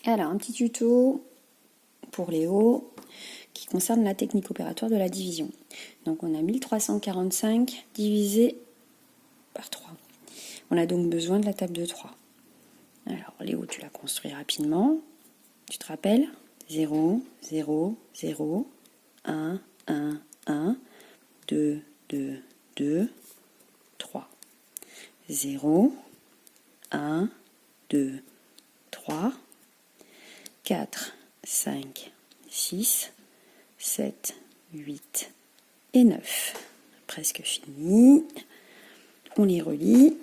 Alors, un petit tuto pour Léo qui concerne la technique opératoire de la division. Donc, on a 1345 divisé par 3. On a donc besoin de la table de 3. Alors, Léo, tu la construis rapidement. Tu te rappelles? 0, 0, 0, 1, 1, 1, 2, 2, 2, 3. 0, 1, 2, 3, 4, 5, 6, 7, 8 et 9. Presque fini. On les relie.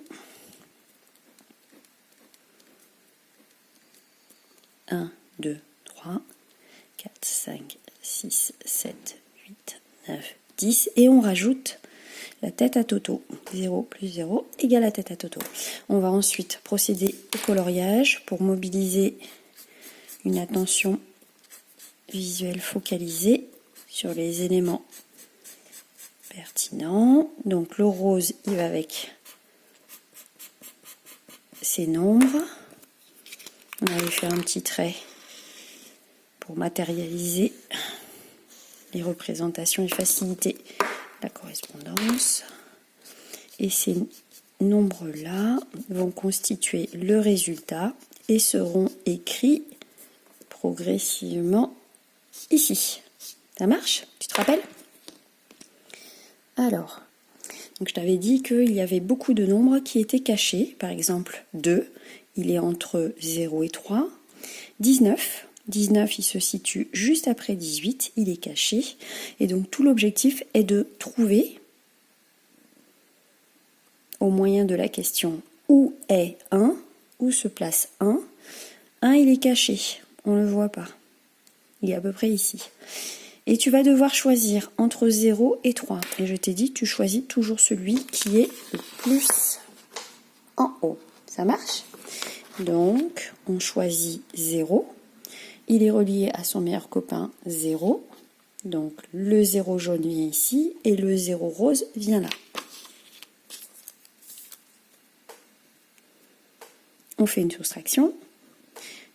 1, 2, 3, 4, 5, 6, 7, 8, 9, 10. Et on rajoute la tête à Toto. 0 plus 0 égale la tête à Toto. On va ensuite procéder au coloriage pour mobiliser une attention visuelle focalisée sur les éléments pertinents. Donc le rose, il va avec ces nombres. On avait fait un petit trait pour matérialiser les représentations et faciliter la correspondance. Et ces nombres-là vont constituer le résultat et seront écrits progressivement ici. Ça marche? Tu te rappelles? Alors, donc je t'avais dit qu'il y avait beaucoup de nombres qui étaient cachés. Par exemple, 2, il est entre 0 et 3. 19, 19, il se situe juste après 18, il est caché. Et donc tout l'objectif est de trouver, au moyen de la question où est 1, où se place 1. 1, il est caché, on ne le voit pas. Il est à peu près ici. Et tu vas devoir choisir entre 0 et 3. Et je t'ai dit, tu choisis toujours celui qui est le plus en haut. Ça marche? Donc, on choisit 0. Il est relié à son meilleur copain 0. Donc, le 0 jaune vient ici et le 0 rose vient là. On fait une soustraction.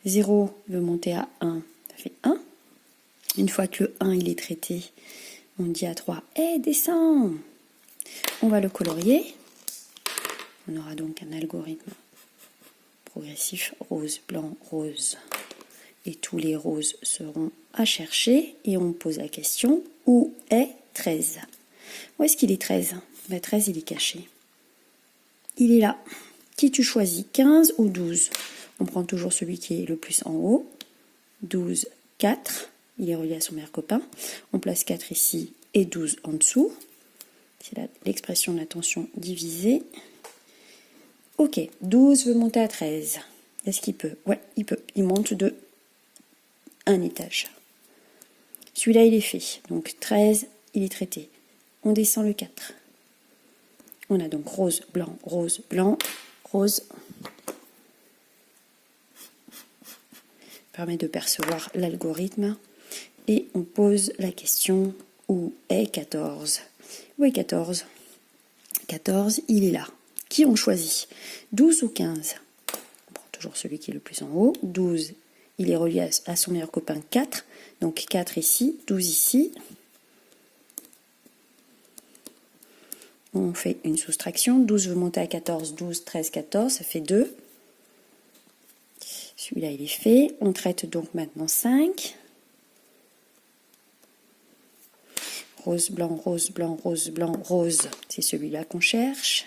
0 veut monter à 1, ça fait 1. Une fois que le 1 il est traité, on dit à 3, descends. On va le colorier. On aura donc un algorithme progressif rose, blanc, rose. Et tous les roses seront à chercher. Et on pose la question, où est 13? Où est-ce qu'il est 13? 13, il est caché. Il est là. Qui tu choisis, 15 ou 12? On prend toujours celui qui est le plus en haut. 12, 4. Il est relié à son meilleur copain. On place 4 ici et 12 en dessous. C'est l'expression de la tension divisée. Ok, 12 veut monter à 13. Est-ce qu'il peut? Ouais, il peut. Il monte de un étage. Celui-là, il est fait. Donc 13, il est traité. On descend le 4. On a donc rose, blanc, rose, blanc, rose. Permet de percevoir l'algorithme. Et on pose la question, où est 14? Où est 14? 14, il est là. Qui on choisit? 12 ou 15? On prend toujours celui qui est le plus en haut. 12, il est relié à son meilleur copain 4. Donc 4 ici, 12 ici. On fait une soustraction. 12 veut monter à 14, 12, 13, 14, ça fait 2. Celui-là, il est fait. On traite donc maintenant 5. Rose, blanc, rose, blanc, rose, blanc, rose. C'est celui-là qu'on cherche.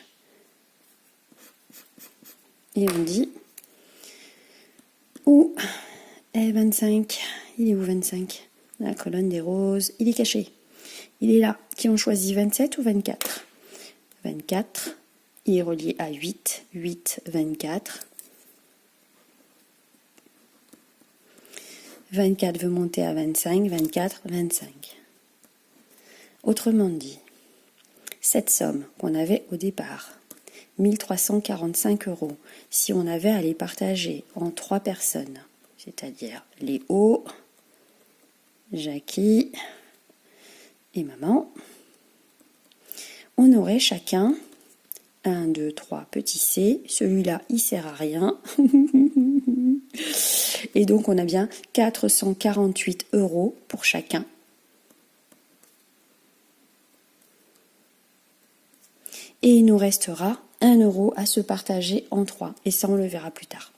Et on dit, où est 25? Il est où 25? La colonne des roses. Il est caché. Il est là. Qui on choisit, 27 ou 24? 24. Il est relié à 8. 8, 24. 24 veut monter à 25. 24, 25. Autrement dit, cette somme qu'on avait au départ, 1345 €, si on avait à les partager en 3 personnes, c'est-à-dire Léo, Jackie et maman, on aurait chacun 1, 2, 3 petits C. Celui-là, il sert à rien. Et donc, on a bien 448 € pour chacun. Et il nous restera 1 € à se partager en 3. Et ça, on le verra plus tard.